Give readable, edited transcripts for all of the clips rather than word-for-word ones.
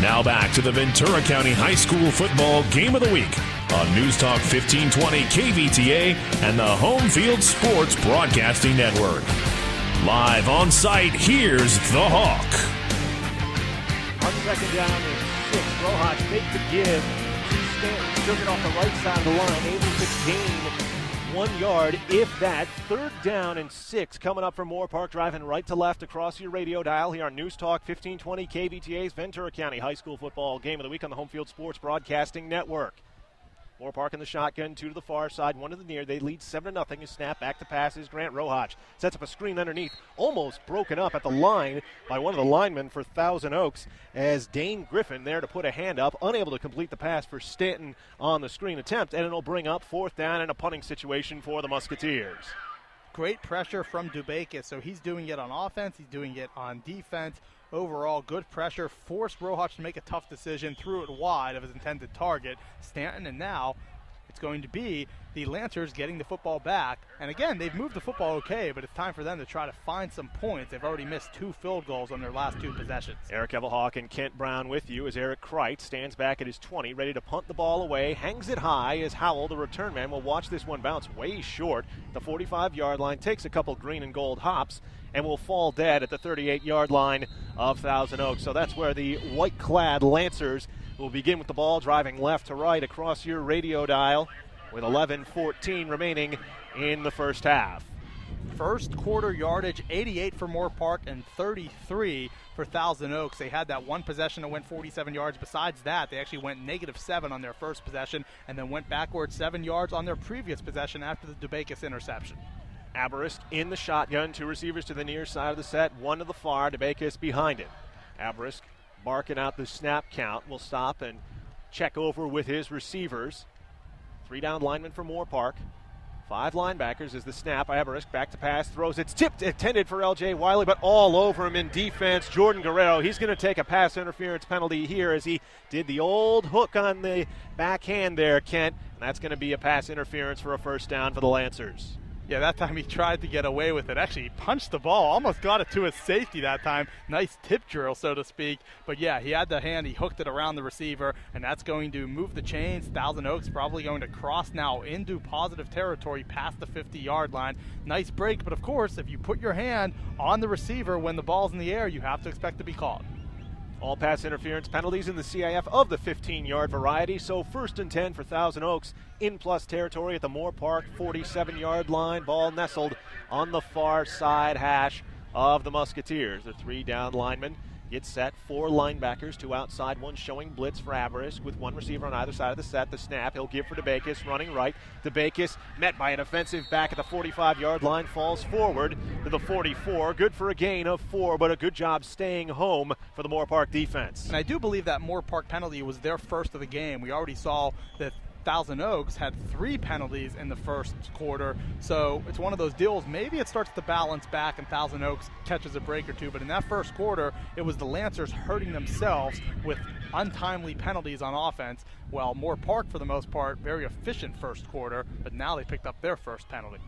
Now back to the Ventura County High School Football Game of the Week on NewsTalk 1520 KVTA and the Home Field Sports Broadcasting Network. Live on site, here's the Hawk. On second down and 6, Evelhoch make the give. Stanton took it off the right side of the line, able to gain 1 yard, if that. Third down and 6 coming up from Moorpark, driving right to left across your radio dial here on NewsTalk 1520 KVTA's Ventura County High School Football Game of the Week on the Home Field Sports Broadcasting Network. Moorpark in the shotgun, 2 to the far side, 1 to the near. They lead 7-0. A snap back to passes. Grant Evelhoch sets up a screen underneath, almost broken up at the line by one of the linemen for Thousand Oaks as Dane Griffin there to put a hand up, unable to complete the pass for Stanton on the screen attempt, and it'll bring up 4th down and a punting situation for the Musketeers. Great pressure from Dubakis, so he's doing it on offense, he's doing it on defense. Overall, good pressure, forced Evelhoch to make a tough decision, threw it wide of his intended target, Stanton, and now it's going to be the Lancers getting the football back. And again, they've moved the football okay, but it's time for them to try to find some points. They've already missed 2 field goals on their last 2 possessions. Eric Evelhoch and Kent Brown with you as Eric Kreitz stands back at his 20, ready to punt the ball away, hangs it high as Howell, the return man, will watch this one bounce way short. The 45-yard line takes a couple green and gold hops and will fall dead at the 38-yard line of Thousand Oaks. So that's where the white-clad Lancers will begin with the ball, driving left to right across your radio dial with 11:14 remaining in the first half. First quarter yardage, 88 for Moorpark and 33 for Thousand Oaks. They had that one possession that went 47 yards. Besides that, they actually went -7 on their first possession and then went backwards 7 yards on their previous possession after the Dubakis interception. Abarisk in the shotgun, 2 receivers to the near side of the set, 1 to the far, Dubakis behind him. Abarisk barking out the snap count, will stop and check over with his receivers. 3 down linemen for Moorpark. 5 linebackers as the snap. Abarisk back to pass, throws. It's tipped, intended for L.J. Wiley, but all over him in defense. Jordan Guerrero, he's going to take a pass interference penalty here as he did the old hook on the backhand there, Kent. And that's going to be a pass interference for a first down for the Lancers. Yeah, that time he tried to get away with it. Actually, he punched the ball, almost got it to his safety that time. Nice tip drill, so to speak. But yeah, he had the hand, he hooked it around the receiver, and that's going to move the chains. Thousand Oaks probably going to cross now into positive territory past the 50-yard line. Nice break, but of course, if you put your hand on the receiver when the ball's in the air, you have to expect to be caught. All pass interference penalties in the CIF of the 15-yard variety, so 1st and 10 for Thousand Oaks in plus territory at the Moorpark 47-yard line. Ball nestled on the far side hash of the Musketeers. The 3 down linemen get set, 4 linebackers, 2 outside, 1 showing blitz for Abarisk with 1 receiver on either side of the set. The snap he'll give for Dubakis, running right. Dubakis met by an offensive back at the 45-yard line, falls forward to the 44. Good for a gain of 4, but a good job staying home for the Moorpark defense. And I do believe that Moorpark penalty was their first of the game. We already saw that Thousand Oaks had 3 penalties in the first quarter, so it's one of those deals. Maybe it starts to balance back and Thousand Oaks catches a break or 2, but in that first quarter, it was the Lancers hurting themselves with untimely penalties on offense, while Moorpark, for the most part, very efficient first quarter, but now they picked up their first penalty.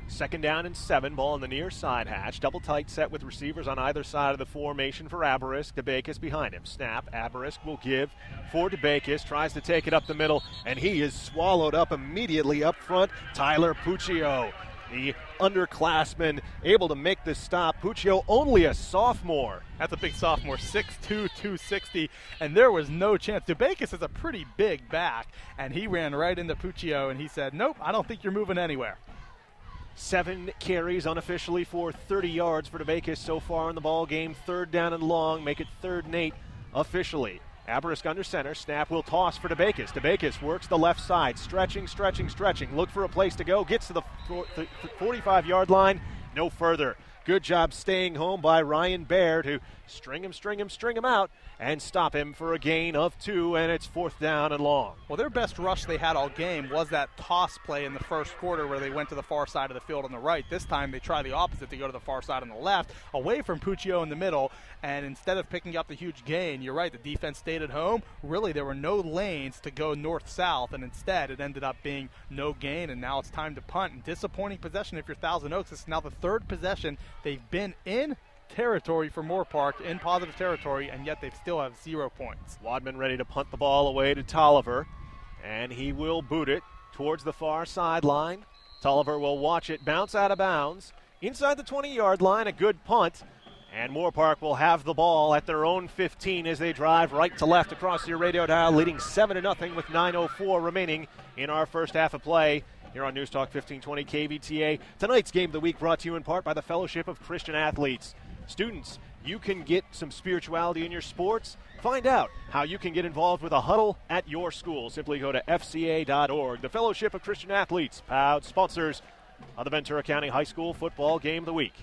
2nd down and 7, ball on the near side hash. Double tight set with receivers on either side of the formation for Abarisk. Dubakis behind him. Snap. Abarisk will give for Dubakis. Tries to take it up the middle, and he is swallowed up immediately up front. Tyler Puccio, the underclassman, able to make the stop. Puccio, only a sophomore. That's a big sophomore, 6'2", 260, and there was no chance. Dubakis is a pretty big back, and he ran right into Puccio, and he said, nope, I don't think you're moving anywhere. 7 carries unofficially for 30 yards for Dubakis so far in the ball game. 3rd down and long, make it 3rd and 8 officially. Abarisk under center, snap will toss for Dubakis. Dubakis works the left side, stretching. Look for a place to go, gets to the 45-yard line, no further. Good job staying home by Ryan Baird, who string him out, and stop him for a gain of 2, and it's 4th down and long. Well, their best rush they had all game was that toss play in the first quarter where they went to the far side of the field on the right. This time they try the opposite. They go to the far side on the left, away from Puccio in the middle, and instead of picking up the huge gain, you're right, the defense stayed at home. Really, there were no lanes to go north-south, and instead it ended up being no gain, and now it's time to punt. And disappointing possession if you're Thousand Oaks. It's now the 3rd possession they've been in territory for Moorpark, in positive territory, and yet they still have 0 points. Wadman ready to punt the ball away to Tolliver, and he will boot it towards the far sideline. Tolliver will watch it bounce out of bounds. Inside the 20-yard line, a good punt. And Moorpark will have the ball at their own 15 as they drive right to left across your radio dial, leading 7-0 with 9:04 remaining in our first half of play here on NewsTalk 1520 KVTA. Tonight's Game of the Week brought to you in part by the Fellowship of Christian Athletes. Students, you can get some spirituality in your sports. Find out how you can get involved with a huddle at your school. Simply go to fca.org. The Fellowship of Christian Athletes, proud sponsors of the Ventura County High School Football Game of the Week.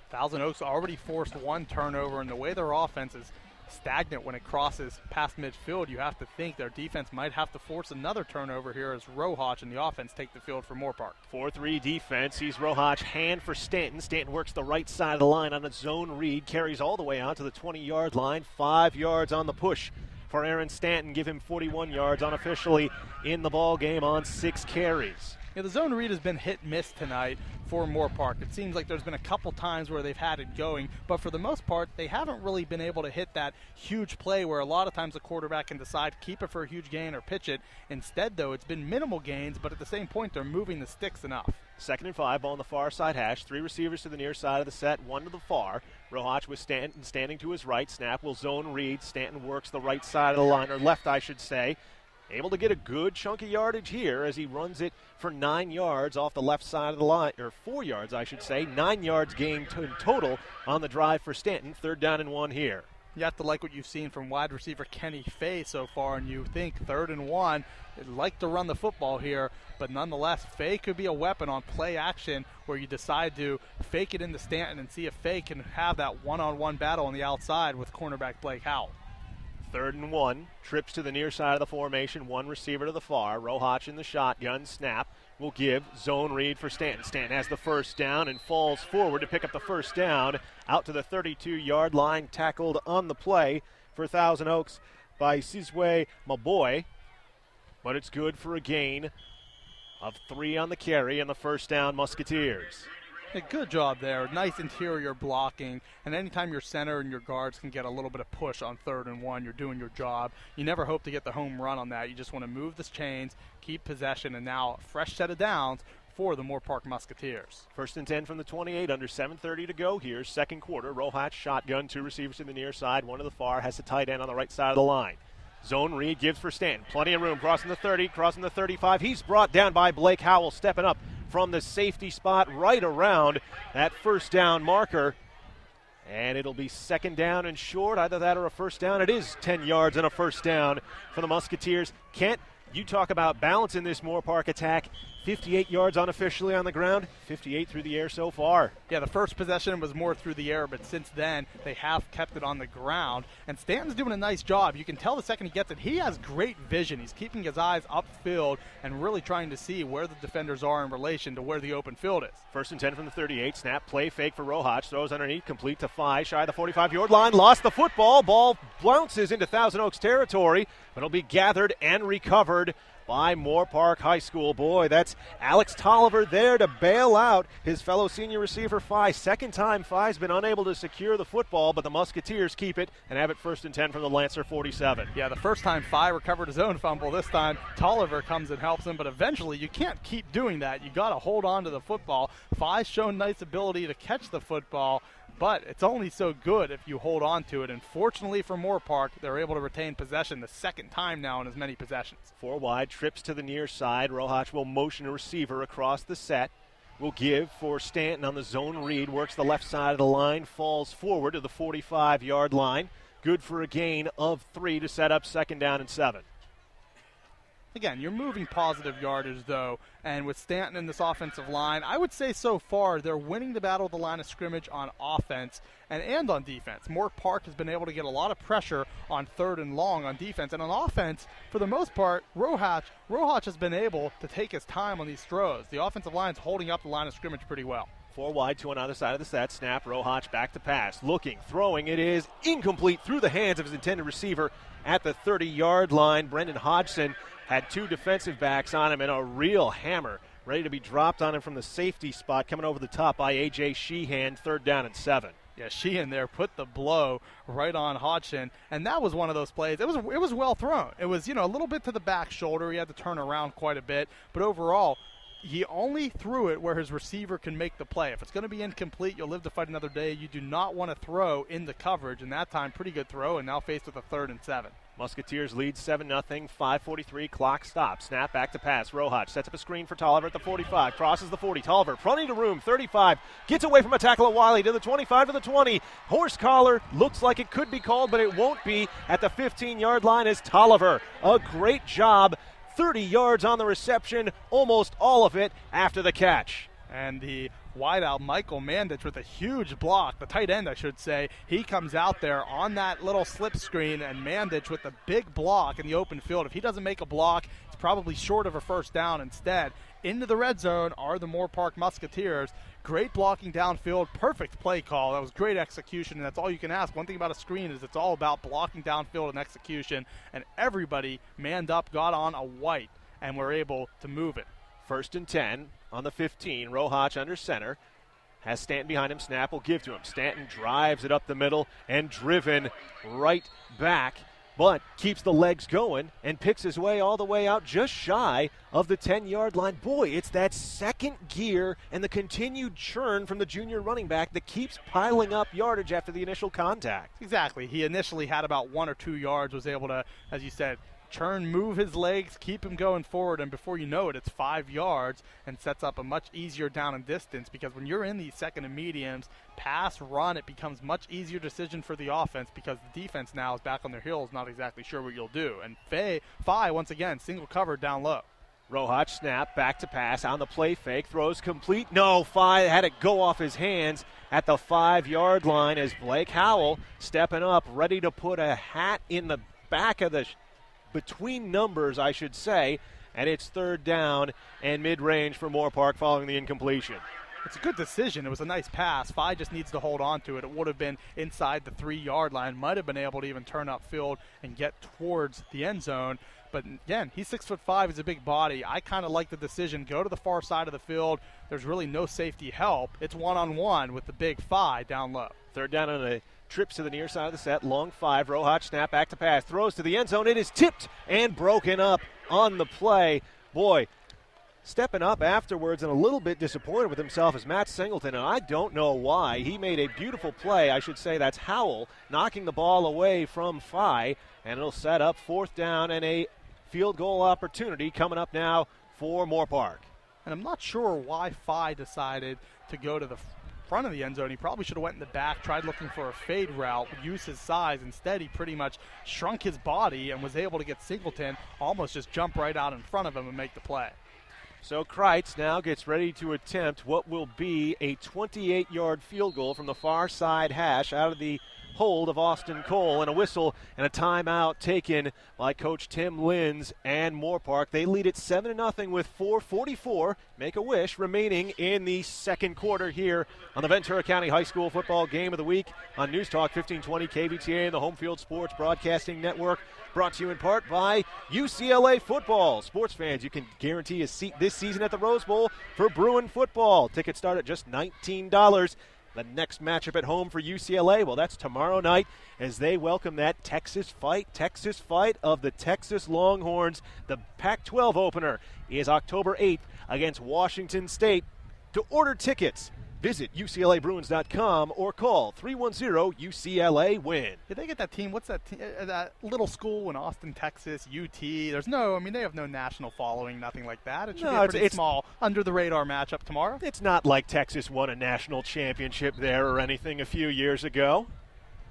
Thousand Oaks already forced one turnover, and the way their offense is stagnant when it crosses past midfield, you have to think their defense might have to force another turnover here as Evelhoch and the offense take the field for Moorpark. 4-3 defense. Sees Evelhoch hand for Stanton. Stanton works the right side of the line on a zone read, carries all the way out to the 20-yard line. 5 yards on the push for Aaron Stanton. Give him 41 yards unofficially in the ball game on 6 carries. Yeah, the zone read has been hit-miss tonight for Moorpark. It seems like there's been a couple times where they've had it going, but for the most part, they haven't really been able to hit that huge play where a lot of times the quarterback can decide to keep it for a huge gain or pitch it. Instead, though, it's been minimal gains, but at the same point, they're moving the sticks enough. 2nd and 5, ball on the far side hash. 3 receivers to the near side of the set, 1 to the far. Evelhoch with Stanton standing to his right. Snap will zone read. Stanton works the right side of the line, or left, I should say. Able to get a good chunk of yardage here as he runs it for 9 yards off the left side of the line, or 4 yards, I should say. 9 yards gained in total on the drive for Stanton. 3rd down and 1 here. You have to like what you've seen from wide receiver Kenny Fay so far, and you think 3rd and 1. They'd like to run the football here, but nonetheless, Fay could be a weapon on play action where you decide to fake it into Stanton and see if Fay can have that one-on-one battle on the outside with cornerback Blake Howell. 3rd and 1, trips to the near side of the formation, 1 receiver to the far. Evelhoch in the shotgun, snap will give, zone read for Stanton. Stanton has the first down and falls forward to pick up the first down, out to the 32-yard line, tackled on the play for Thousand Oaks by Sizwe Maboy, but it's good for a gain of 3 on the carry and the first down Musketeers. A good job there. Nice interior blocking. And anytime your center and your guards can get a little bit of push on 3rd and 1, you're doing your job. You never hope to get the home run on that. You just want to move the chains, keep possession, and now a fresh set of downs for the Moorpark Musketeers. 1st and 10 from the 28, under 7:30 to go here. 2nd quarter. Evelhoch shotgun, 2 receivers to the near side, 1 to the far, has the tight end on the right side of the line. Zone read gives for Stanton. Plenty of room, crossing the 30, crossing the 35. He's brought down by Blake Howell, stepping up from the safety spot right around that first down marker. And it'll be 2nd down and short, either that or a first down. It is 10 yards and a first down for the Musketeers. Kent, you talk about balance in this Moorpark attack. 58 yards unofficially on the ground, 58 through the air so far. Yeah, the first possession was more through the air, but since then they have kept it on the ground. And Stanton's doing a nice job. You can tell the second he gets it, he has great vision. He's keeping his eyes upfield and really trying to see where the defenders are in relation to where the open field is. 1st and 10 from the 38, snap, play fake for Evelhoch, throws underneath, complete to Fye, shy of the 45-yard line, lost the football, ball bounces into Thousand Oaks territory, but it'll be gathered and recovered by Moorpark High School. Boy, that's Alex Tolliver there to bail out his fellow senior receiver Fye. 2nd time Fye's been unable to secure the football, but the Musketeers keep it and have it 1st and 10 from the Lancer 47. Yeah, the first time Fye recovered his own fumble. This time Tolliver comes and helps him, but eventually you can't keep doing that. You got to hold on to the football. Fye's shown nice ability to catch the football, but it's only so good if you hold on to it. And fortunately for Moorpark, they're able to retain possession the 2nd time now in as many possessions. 4 wide, trips to the near side. Evelhoch will motion a receiver across the set. Will give for Stanton on the zone read. Works the left side of the line. Falls forward to the 45-yard line. Good for a gain of 3 to set up 2nd down and 7. Again, you're moving positive yardage, though, and with Stanton in this offensive line, I would say so far they're winning the battle of the line of scrimmage on offense and on defense. Moorpark has been able to get a lot of pressure on 3rd and long on defense, and on offense, for the most part, Evelhoch has been able to take his time on these throws. The offensive line's holding up the line of scrimmage pretty well. 4 wide, 2 on either side of the set. Snap, Evelhoch back to pass. Looking, throwing, it is incomplete through the hands of his intended receiver at the 30-yard line. Brendan Hodgson had 2 defensive backs on him and a real hammer ready to be dropped on him from the safety spot, coming over the top by A.J. Sheehan. 3rd down and 7. Yeah, Sheehan there put the blow right on Hodgson, and that was one of those plays. It was well thrown. It was, a little bit to the back shoulder. He had to turn around quite a bit, but overall, he only threw it where his receiver can make the play. If it's going to be incomplete, you'll live to fight another day. You do not want to throw in the coverage, and that time, pretty good throw, and now faced with a 3rd and 7. Musketeers lead 7-0, 5:43, clock stop. Snap back to pass. Rohach sets up a screen for Tolliver at the 45, crosses the 40. Tolliver, plenty of room, 35, gets away from a tackle at Wiley to the 25 to the 20. Horse collar, looks like it could be called, but it won't be at the 15-yard line as Tolliver. A great job, 30 yards on the reception, almost all of it after the catch. And the wideout Michael Mandich with a huge block, the tight end I should say, he comes out there on that little slip screen, and Mandich with a big block in the open field. If he doesn't make a block, it's probably short of a first down. Instead, into the red zone are the Moorpark Musketeers. Great blocking downfield, perfect play call. That was great execution, and that's all you can ask. One thing about a screen is it's all about blocking downfield and execution, and everybody manned up, got on a white, and were able to move it. 1st and 10 on the 15. Rohach under center. Has Stanton behind him. Snap will give to him. Stanton drives it up the middle and driven right back, but keeps the legs going and picks his way all the way out just shy of the 10-yard line. Boy, it's that second gear and the continued churn from the junior running back that keeps piling up yardage after the initial contact. Exactly. He initially had about 1 or 2 yards, was able to, as you said, turn, move his legs, keep him going forward, and before you know it, it's 5 yards and sets up a much easier down and distance, because when you're in these second and mediums, pass, run, it becomes much easier decision for the offense because the defense now is back on their heels, not exactly sure what you'll do. And Fye, once again, single cover down low. Rohach snap, back to pass, on the play fake, throws complete. No, Fye had it go off his hands at the 5-yard line as Blake Howell stepping up, ready to put a hat in the back of the between numbers, I should say, and it's 3rd down and mid-range for Moorpark following the incompletion. It's a good decision. It was a nice pass. Fye just needs to hold on to it. It would have been inside the 3-yard line. Might have been able to even turn upfield and get towards the end zone. But again, he's 6'5", he's a big body. I kind of like the decision. Go to the far side of the field. There's really no safety help. It's one-on-one with the big Fye down low. 3rd down on a trips to the near side of the set, long 5. Rohach snap back to pass, throws to the end zone. It is tipped and broken up on the play. Boy, stepping up afterwards and a little bit disappointed with himself is Matt Singleton, and I don't know why. He made a beautiful play. I should say that's Howell knocking the ball away from Fye, and it'll set up 4th down and a field goal opportunity coming up now for Moorpark. And I'm not sure why Fye decided to go to the front of the end zone. He probably should have went in the back, tried looking for a fade route, use his size. Instead, he pretty much shrunk his body and was able to get Singleton almost just jump right out in front of him and make the play. So Kreitz now gets ready to attempt what will be a 28-yard field goal from the far side hash out of the hold of Austin Cole, and a whistle and a timeout taken by Coach Tim Linz and Moorpark. They lead it 7-0 with 4:44, Make-A-Wish, remaining in the second quarter here on the Ventura County High School Football Game of the Week on NewsTalk 1520 KVTA and the Home Field Sports Broadcasting Network. Brought to you in part by UCLA Football. Sports fans, you can guarantee a seat this season at the Rose Bowl for Bruin football. Tickets start at just $19. The next matchup at home for UCLA, well, that's tomorrow night as they welcome that Texas fight of the Texas Longhorns. The Pac-12 opener is October 8th against Washington State. To order tickets, visit UCLABruins.com or call 310-UCLA-WIN. Did they get that team? What's that that little school in Austin, Texas, UT? They have no national following, nothing like that. It should be a pretty small, under-the-radar matchup tomorrow. It's not like Texas won a national championship there or anything a few years ago.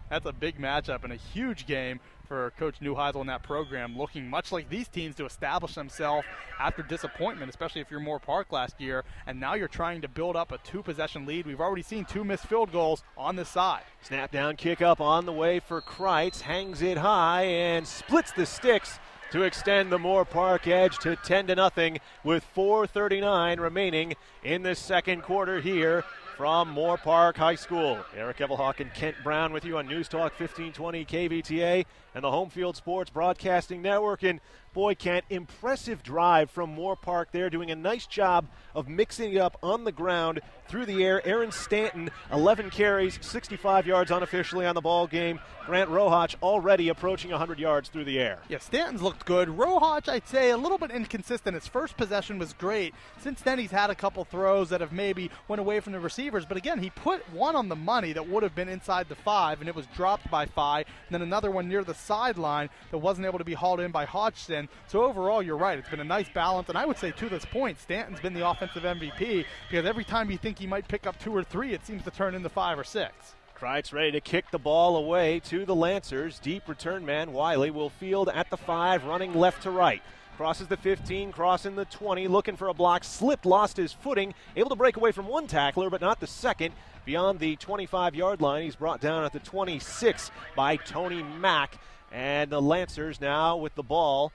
That's a big matchup and a huge game for Coach Neuheisel and that program, looking much like these teams to establish themselves after disappointment, especially if you're Moorpark last year, and now you're trying to build up a 2-possession lead. We've already seen 2 missed field goals on this side. Snap down, kick up on the way for Kreitz, hangs it high and splits the sticks to extend the Moorpark edge to 10-0 with 4:39 remaining in the second quarter here from Moorpark High School. Eric Evelhoch and Kent Brown with you on NewsTalk 1520 KVTA and the Home Field Sports Broadcasting Network. And boy, Kent, impressive drive from Moorpark there, doing a nice job of mixing it up on the ground through the air. Aaron Stanton, 11 carries, 65 yards unofficially on the ball game. Grant Rohach already approaching 100 yards through the air. Yeah, Stanton's looked good. Rohach, I'd say, a little bit inconsistent. His first possession was great. Since then, he's had a couple throws that have maybe went away from the receivers. But again, he put one on the money that would have been inside the 5, and it was dropped by 5. And then another one near the sideline that wasn't able to be hauled in by Hodgson. So overall, you're right. It's been a nice balance. And I would say to this point, Stanton's been the offensive MVP because every time you think he might pick up 2 or 3, it seems to turn into 5 or 6. Kreitz ready to kick the ball away to the Lancers. Deep return man Wiley will field at the 5, running left to right. Crosses the 15, crossing the 20, looking for a block. Slipped, lost his footing. Able to break away from one tackler, but not the second. Beyond the 25-yard line, he's brought down at the 26 by Tony Mack. And the Lancers now with the ball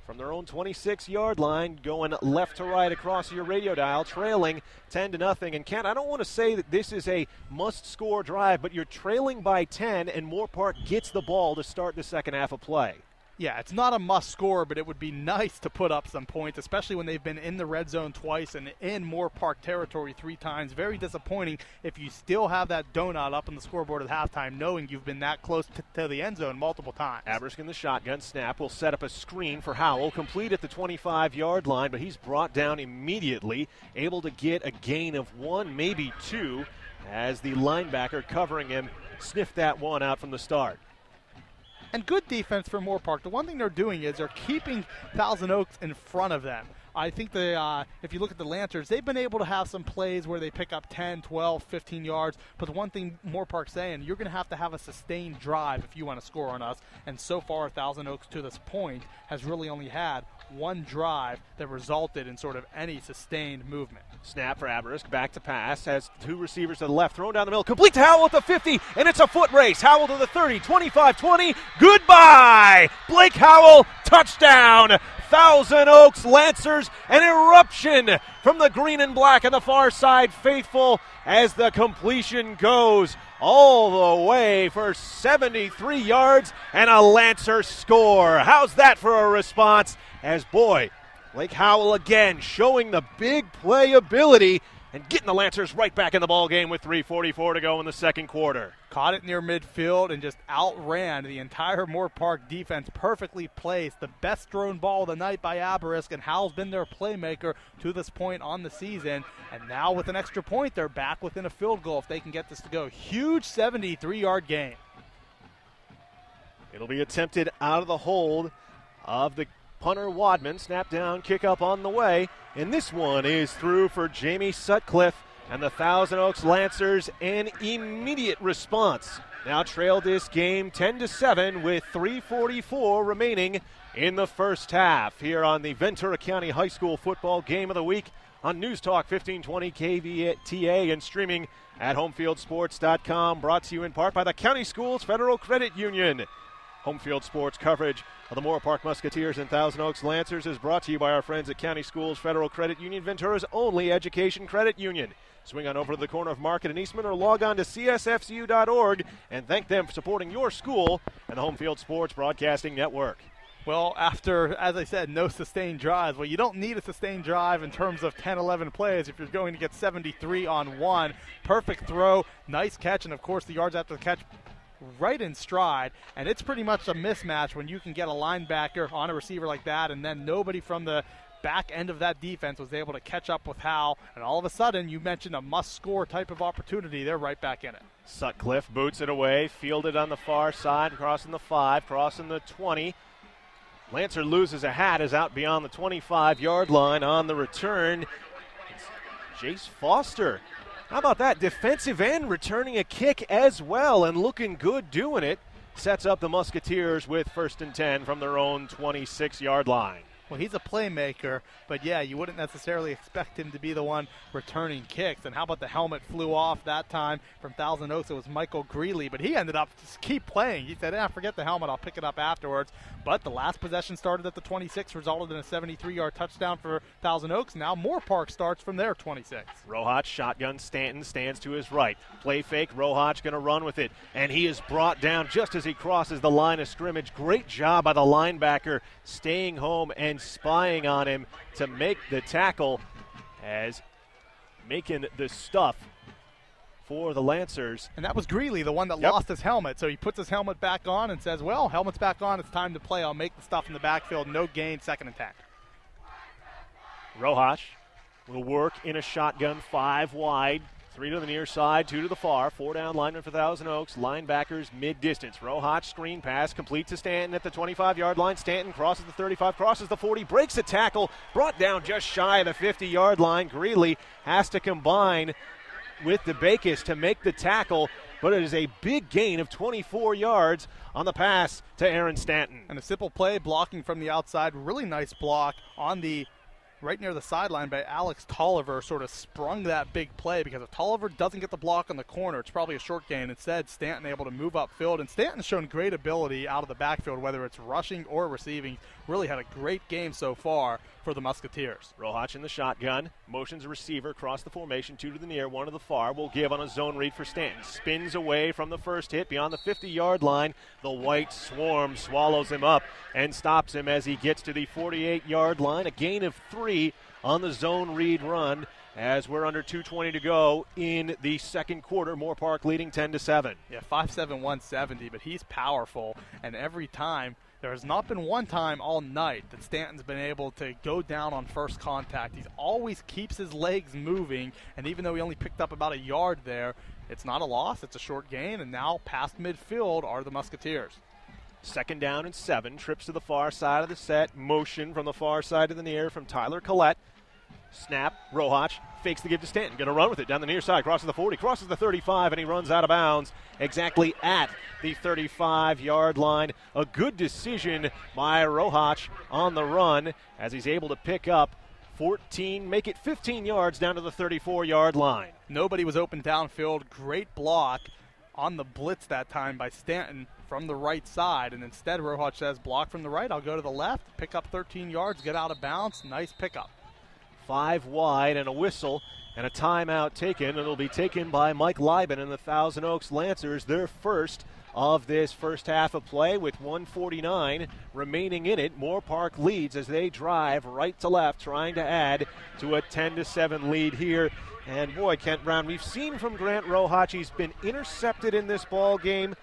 from their own 26-yard line, going left to right across your radio dial, trailing 10-0. And Kent, I don't want to say that this is a must-score drive, but you're trailing by 10, and Moorpark gets the ball to start the second half of play. Yeah, it's not a must score, but it would be nice to put up some points, especially when they've been in the red zone twice and in Moorpark territory 3 times. Very disappointing if you still have that donut up on the scoreboard at halftime, knowing you've been that close to the end zone multiple times. Abrisk in the shotgun snap will set up a screen for Howell, complete at the 25-yard line, but he's brought down immediately, able to get a gain of 1, maybe 2, as the linebacker covering him sniffed that one out from the start. And good defense for Moorpark. The one thing they're doing is they're keeping Thousand Oaks in front of them. I think if you look at the Lancers, they've been able to have some plays where they pick up 10, 12, 15 yards. But the one thing Moorpark's saying, you're going to have a sustained drive if you want to score on us. And so far, Thousand Oaks to this point has really only had one drive that resulted in sort of any sustained movement. Snap for Abrisk, back to pass, has 2 receivers to the left, thrown down the middle, complete to Howell at the 50, and it's a foot race. Howell to the 30, 25, 20, goodbye! Blake Howell, touchdown! Thousand Oaks Lancers, an eruption from the green and black on the far side faithful as the completion goes all the way for 73 yards and a Lancer score. How's that for a response? As boy, Blake Howell again showing the big playability and getting the Lancers right back in the ball game with 3:44 to go in the second quarter. Caught it near midfield and just outran the entire Moorpark defense. Perfectly placed. The best thrown ball of the night by Abrisk, and Howell's been their playmaker to this point on the season. And now with an extra point, they're back within a field goal if they can get this to go. Huge 73-yard gain. It'll be attempted out of the hold of the punter Wadman. Snap down, kick up on the way. And this one is through for Jamie Sutcliffe. And the Thousand Oaks Lancers an immediate response. Now trail this game 10-7 with 3:44 remaining in the first half here on the Ventura County High School Football Game of the Week on NewsTalk 1520 KVTA and streaming at homefieldsports.com. Brought to you in part by the County Schools Federal Credit Union. Home Field Sports coverage of the Moorpark Musketeers and Thousand Oaks Lancers is brought to you by our friends at County Schools Federal Credit Union, Ventura's only education credit union. Swing on over to the corner of Market and Eastman or log on to csfcu.org and thank them for supporting your school and the Home Field Sports Broadcasting Network. Well, after, as I said, no sustained drives. Well, you don't need a sustained drive in terms of 10, 11 plays if you're going to get 73 on 1. Perfect throw, nice catch, and, of course, the yards after the catch right in stride. And it's pretty much a mismatch when you can get a linebacker on a receiver like that and then nobody from the back end of that defense was able to catch up with Howell, and all of a sudden, you mentioned a must-score type of opportunity. They're right back in it. Sutcliffe boots it away, fielded on the far side, crossing the 5, crossing the 20. Lancer loses a hat, is out beyond the 25-yard line on the return. It's Jace Foster. How about that? Defensive end returning a kick as well and looking good doing it. Sets up the Musketeers with 1st and 10 from their own 26-yard line. Well, he's a playmaker, but yeah, you wouldn't necessarily expect him to be the one returning kicks. And how about the helmet flew off that time from Thousand Oaks? It was Michael Greeley, but he ended up just keep playing. He said, forget the helmet, I'll pick it up afterwards. But the last possession started at the 26, resulted in a 73-yard touchdown for Thousand Oaks. Now Moorpark starts from their 26. Rohach shotgun. Stanton stands to his right. Play fake. Rohach going to run with it. And he is brought down just as he crosses the line of scrimmage. Great job by the linebacker staying home and spying on him to make the tackle, as making the stuff for the Lancers. And that was Greeley, the one that lost his helmet. So he puts his helmet back on and says, well, helmet's back on, it's time to play. I'll make the stuff in the backfield. No gain, 2nd and 10. Rohach will work in a shotgun, 5 wide. 3 to the near side, 2 to the far. 4 down lineman for Thousand Oaks. Linebackers mid-distance. Rohach screen pass complete to Stanton at the 25-yard line. Stanton crosses the 35, crosses the 40, breaks the tackle, brought down just shy of the 50-yard line. Greeley has to combine with DeBakis to make the tackle, but it is a big gain of 24 yards on the pass to Aaron Stanton. And a simple play, blocking from the outside. Really nice block on the right near the sideline by Alex Tolliver, sort of sprung that big play, because if Tolliver doesn't get the block on the corner, it's probably a short gain. Instead, Stanton able to move upfield, and Stanton's shown great ability out of the backfield, whether it's rushing or receiving. Really had a great game so far for the Musketeers. Rohach in the shotgun, motions a receiver across the formation, 2 to the near, 1 to the far. Will give on a zone read for Stanton. Spins away from the first hit beyond the 50-yard line. The white swarm swallows him up and stops him as he gets to the 48-yard line. A gain of 3 on the zone read run as we're under 2:20 to go in the second quarter. Moorpark leading 10-7. Yeah, 5'7", 170, but he's powerful, and every time, there has not been one time all night that Stanton's been able to go down on first contact. He always keeps his legs moving, and even though he only picked up about a yard there, it's not a loss, it's a short gain, and now past midfield are the Musketeers. 2nd down and 7, trips to the far side of the set, motion from the far side to the near from Tyler Collette. Snap, Rohach fakes the give to Stanton, going to run with it down the near side, crosses the 40, crosses the 35, and he runs out of bounds exactly at the 35-yard line. A good decision by Rohach on the run as he's able to pick up 14, make it 15 yards down to the 34-yard line. Nobody was open downfield. Great block on the blitz that time by Stanton from the right side, and instead Rohach says, block from the right, I'll go to the left, pick up 13 yards, get out of bounds. Nice pickup. 5 wide and a whistle and a timeout taken, and it'll be taken by Mike Lieben and the Thousand Oaks Lancers, their first of this first half of play with 1:49 remaining in it. Moorpark leads as they drive right to left, trying to add to a 10-7 lead here. And boy, Kent Brown, we've seen from Grant Rohach, he's been intercepted in this ball game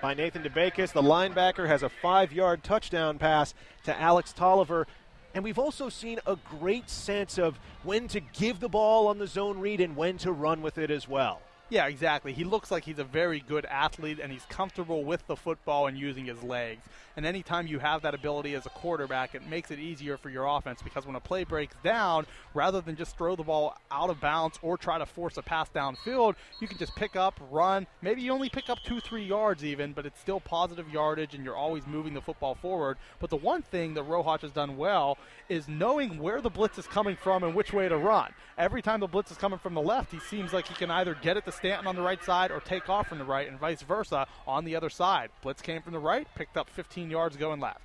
by Nathan DeBakis. The linebacker has a 5-yard touchdown pass to Alex Tolliver. And we've also seen a great sense of when to give the ball on the zone read and when to run with it as well. Yeah, exactly. He looks like he's a very good athlete, and he's comfortable with the football and using his legs. And anytime you have that ability as a quarterback, it makes it easier for your offense, because when a play breaks down, rather than just throw the ball out of bounds or try to force a pass downfield, you can just pick up, run. Maybe you only pick up 2-3 yards even, but it's still positive yardage, and you're always moving the football forward. But the one thing that Rohach has done well is knowing where the blitz is coming from and which way to run. Every time the blitz is coming from the left, he seems like he can either get it to Stanton on the right side or take off from the right, and vice versa on the other side. Blitz came from the right, picked up 15 yards going left.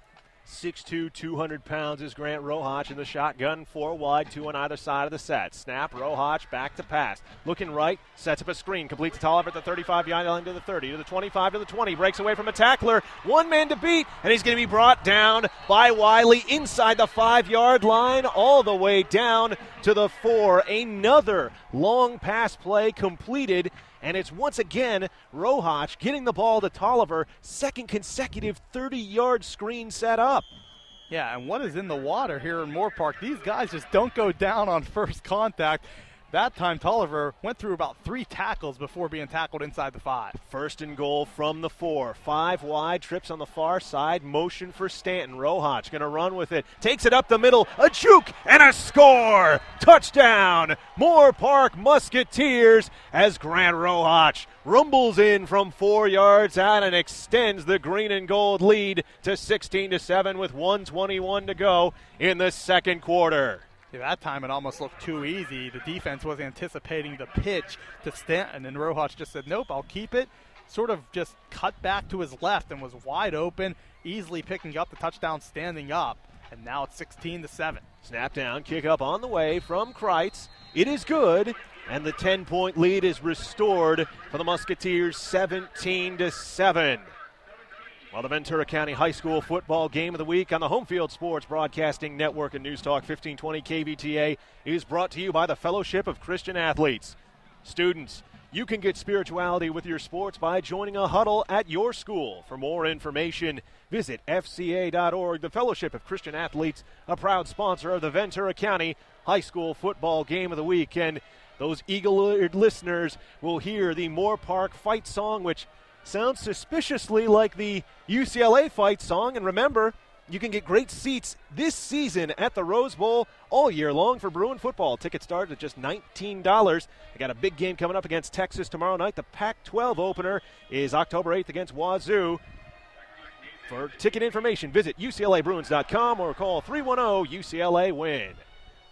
6'2", 200 pounds is Grant Rohach in the shotgun, 4 wide, 2 on either side of the set. Snap, Rohach back to pass. Looking right, sets up a screen, complete to Tolliver at the 35-yard line to the 30, to the 25, to the 20, breaks away from a tackler, 1 man to beat, and he's going to be brought down by Wiley inside the 5-yard line, all the way down to the 4. Another long pass play completed, and it's once again Rohach getting the ball to Tolliver, second consecutive 30-yard screen set up. Yeah, and what is in the water here in Moorpark? These guys just don't go down on first contact. That time Tolliver went through about 3 tackles before being tackled inside the 5. First and goal from the 4. 5 wide, trips on the far side, motion for Stanton. Rohach going to run with it, takes it up the middle, a juke, and a score! Touchdown! Moorpark Musketeers as Grant Rohach rumbles in from 4 yards out and extends the green and gold lead to 16-7 with 1:21 to go in the second quarter. Yeah, that time it almost looked too easy. The defense was anticipating the pitch to Stanton, and Rohach just said, nope, I'll keep it. Sort of just cut back to his left and was wide open, easily picking up the touchdown standing up. And now it's 16-7. Snap down, kick up on the way from Kreitz. It is good, and the 10-point lead is restored for the Musketeers, 17-7. Well, the Ventura County High School Football Game of the Week on the Home Field Sports Broadcasting Network and NewsTalk 1520 KVTA is brought to you by the Fellowship of Christian Athletes. Students, you can get spirituality with your sports by joining a huddle at your school. For more information, visit fca.org. The Fellowship of Christian Athletes, a proud sponsor of the Ventura County High School Football Game of the Week. And those eagle-eared listeners will hear the Moorpark fight song, which sounds suspiciously like the UCLA fight song. And remember, you can get great seats this season at the Rose Bowl all year long for Bruin football. Tickets start at just $19. They got a big game coming up against Texas tomorrow night. The Pac-12 opener is October 8th against Wazoo. For ticket information, visit UCLABruins.com or call 310-UCLA-WIN.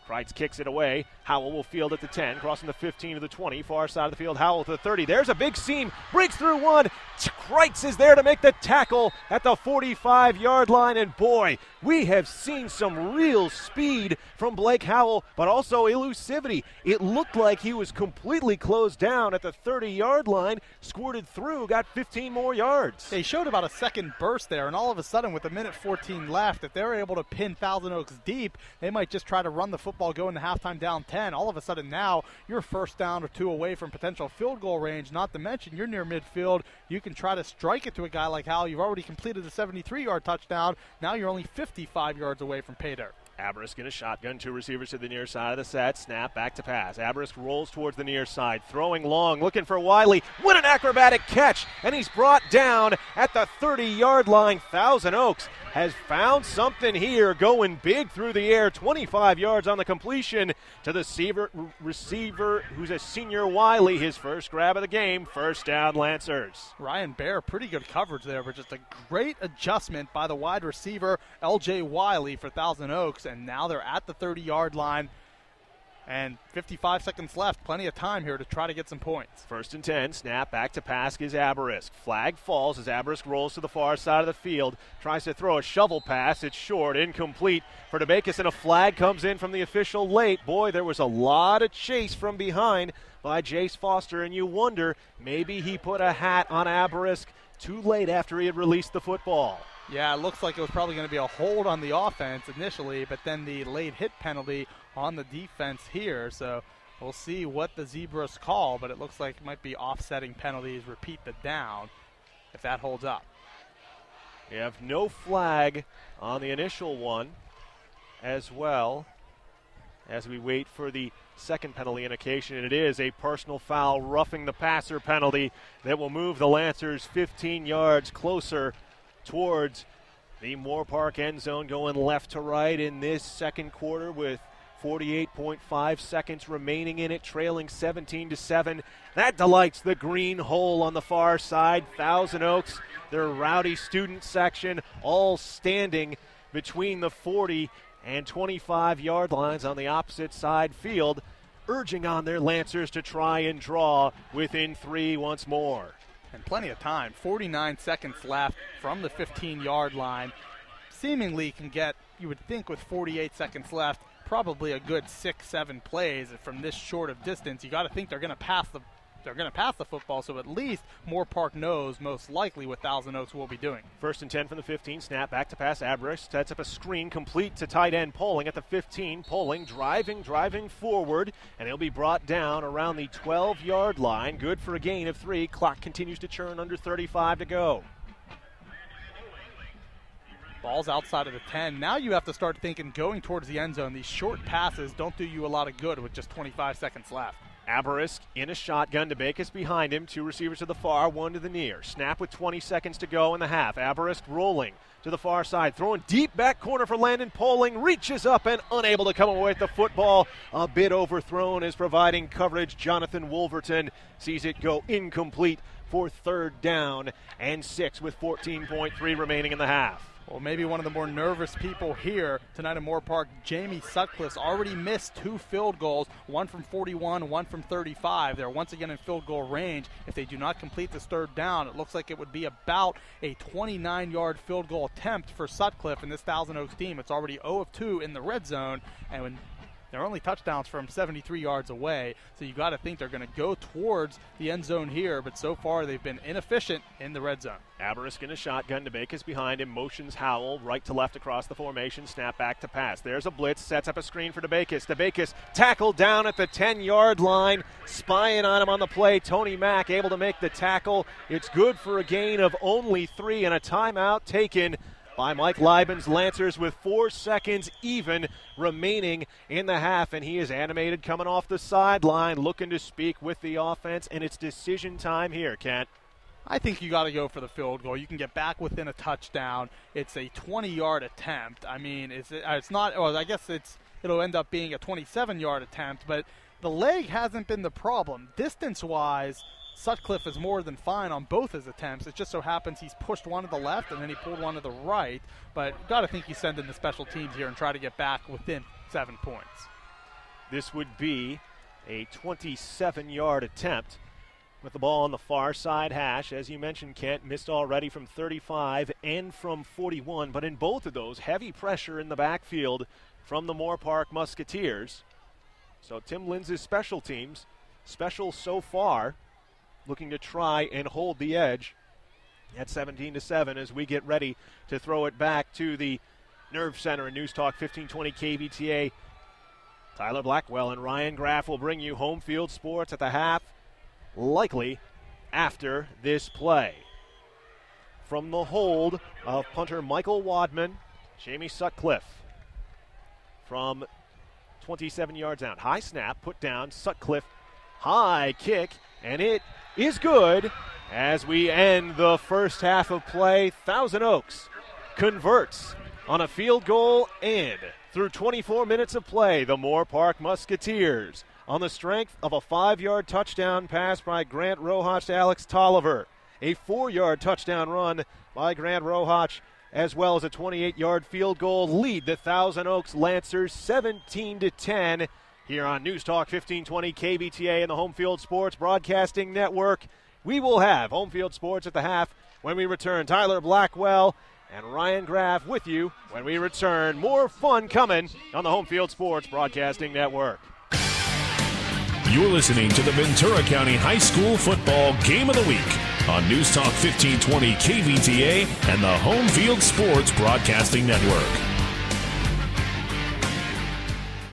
Kreitz kicks it away. Howell will field at the 10, crossing the 15 to the 20, far side of the field. Howell to the 30. There's a big seam, breaks through one. Kreitz is there to make the tackle at the 45-yard line. And boy, we have seen some real speed from Blake Howell, but also elusivity. It looked like he was completely closed down at the 30-yard line, squirted through, got 15 more yards. They showed about a second burst there, and all of a sudden, with a minute 14 left, if they're able to pin Thousand Oaks deep, they might just try to run the football, go into halftime down 10. All of a sudden now, you're first down or 2 away from potential field goal range, not to mention you're near midfield. You can try to strike it to a guy like Howell. You've already completed a 73-yard touchdown. Now you're only 55 yards away from pay dirt. Abrisk in a shotgun, 2 receivers to the near side of the set. Snap, back to pass. Abrisk rolls towards the near side, throwing long, looking for Wiley. What an acrobatic catch, and he's brought down at the 30-yard line. Thousand Oaks has found something here, going big through the air, 25 yards on the completion to the receiver who's a senior, Wiley. His first grab of the game, first down, Lancers. Ryan Baer, pretty good coverage there, but just a great adjustment by the wide receiver, L.J. Wiley, for Thousand Oaks. And now they're at the 30-yard line, and 55 seconds left. Plenty of time here to try to get some points. First and 10, snap, back to pass is Abrisk. Flag falls as Abrisk rolls to the far side of the field, tries to throw a shovel pass. It's short, incomplete for DeBakis, and a flag comes in from the official late. Boy, there was a lot of chase from behind by Jace Foster, and you wonder, maybe he put a hat on Abrisk too late after he had released the football. Yeah, it looks like it was probably going to be a hold on the offense initially, but then the late hit penalty on the defense here. So we'll see what the Zebras call, but it looks like it might be offsetting penalties, repeat the down, if that holds up. We have no flag on the initial one as well as we wait for the second penalty indication, and it is a personal foul, roughing the passer penalty that will move the Lancers 15 yards closer towards the Moorpark end zone, going left to right in this second quarter with 48.5 seconds remaining in it, trailing 17-7. That delights the green hole on the far side. Thousand Oaks, their rowdy student section, all standing between the 40 and 25-yard lines on the opposite side field, urging on their Lancers to try and draw within 3 once more. And plenty of time, 49 seconds left from the 15-yard line. Seemingly can get, you would think with 48 seconds left, probably a good 6-7 plays from this short of distance. You got to think they're going to pass the football, so at least Moorpark knows most likely what Thousand Oaks will be doing. First and 10 from the 15, snap back to pass. Abrisk sets up a screen complete to tight end Poling at the 15. Poling driving forward, and he'll be brought down around the 12-yard line. Good for a gain of 3. Clock continues to churn, under 35 to go. Ball's outside of the 10. Now you have to start thinking going towards the end zone. These short passes don't do you a lot of good with just 25 seconds left. Abarisk in a shotgun. DeBakis behind him. 2 receivers to the far, 1 to the near. Snap with 20 seconds to go in the half. Abarisk rolling to the far side. Throwing deep back corner for Landon Poling. Reaches up and unable to come away with the football. A bit overthrown is providing coverage. Jonathan Wolverton sees it go incomplete for 3rd down and 6 with 14.3 remaining in the half. Well, maybe one of the more nervous people here tonight at Moorpark, Jamie Sutcliffe's already missed 2 field goals, one from 41, one from 35. They're once again in field goal range. If they do not complete this 3rd down, it looks like it would be about a 29-yard field goal attempt for Sutcliffe and this Thousand Oaks team. It's already 0 of 2 in the red zone, and when they're only touchdowns from 73 yards away, so you got to think they're going to go towards the end zone here, but so far they've been inefficient in the red zone. Abarisk in a shotgun. DeBakis behind him. Motions Howell right to left across the formation. Snap back to pass. There's a blitz. Sets up a screen for DeBakis. DeBakis tackled down at the 10-yard line. Spying on him on the play. Tony Mack able to make the tackle. It's good for a gain of only 3 and a timeout taken by Mike Liben's Lancers with 4 seconds even remaining in the half, and he is animated coming off the sideline looking to speak with the offense, and it's decision time here, Kent. I think you got to go for the field goal. You can get back within a touchdown. It's a 20-yard attempt. I mean, it's not, well, I guess it'll end up being a 27-yard attempt, but the leg hasn't been the problem. Distance-wise, Sutcliffe is more than fine on both his attempts. It just so happens he's pushed one to the left and then he pulled one to the right. But got to think he's sending the special teams here and try to get back within 7 points. This would be a 27-yard attempt with the ball on the far side hash. As you mentioned, Kent, missed already from 35 and from 41. But in both of those, heavy pressure in the backfield from the Moorpark Musketeers. So Tim Linz's special teams, special so far, looking to try and hold the edge at 17-7 as we get ready to throw it back to the Nerve Center in NewsTalk 1520 KVTA. Tyler Blackwell and Ryan Graff will bring you home field sports at the half, likely after this play. From the hold of punter Michael Wadman, Jamie Sutcliffe from 27 yards out. High snap, put down, Sutcliffe, high kick, and it is good as we end the first half of play. Thousand Oaks converts on a field goal, and through 24 minutes of play, the Moorpark Musketeers, on the strength of a 5-yard touchdown pass by Grant Rohach to Alex Tolliver, a 4-yard touchdown run by Grant Rohach, as well as a 28-yard field goal, lead the Thousand Oaks Lancers 17-10. Here on NewsTalk 1520 KVTA and the Home Field Sports Broadcasting Network. We will have Home Field Sports at the half when we return. Tyler Blackwell and Ryan Graff with you when we return. More fun coming on the Home Field Sports Broadcasting Network. You're listening to the Ventura County High School Football Game of the Week on NewsTalk 1520 KVTA and the Home Field Sports Broadcasting Network.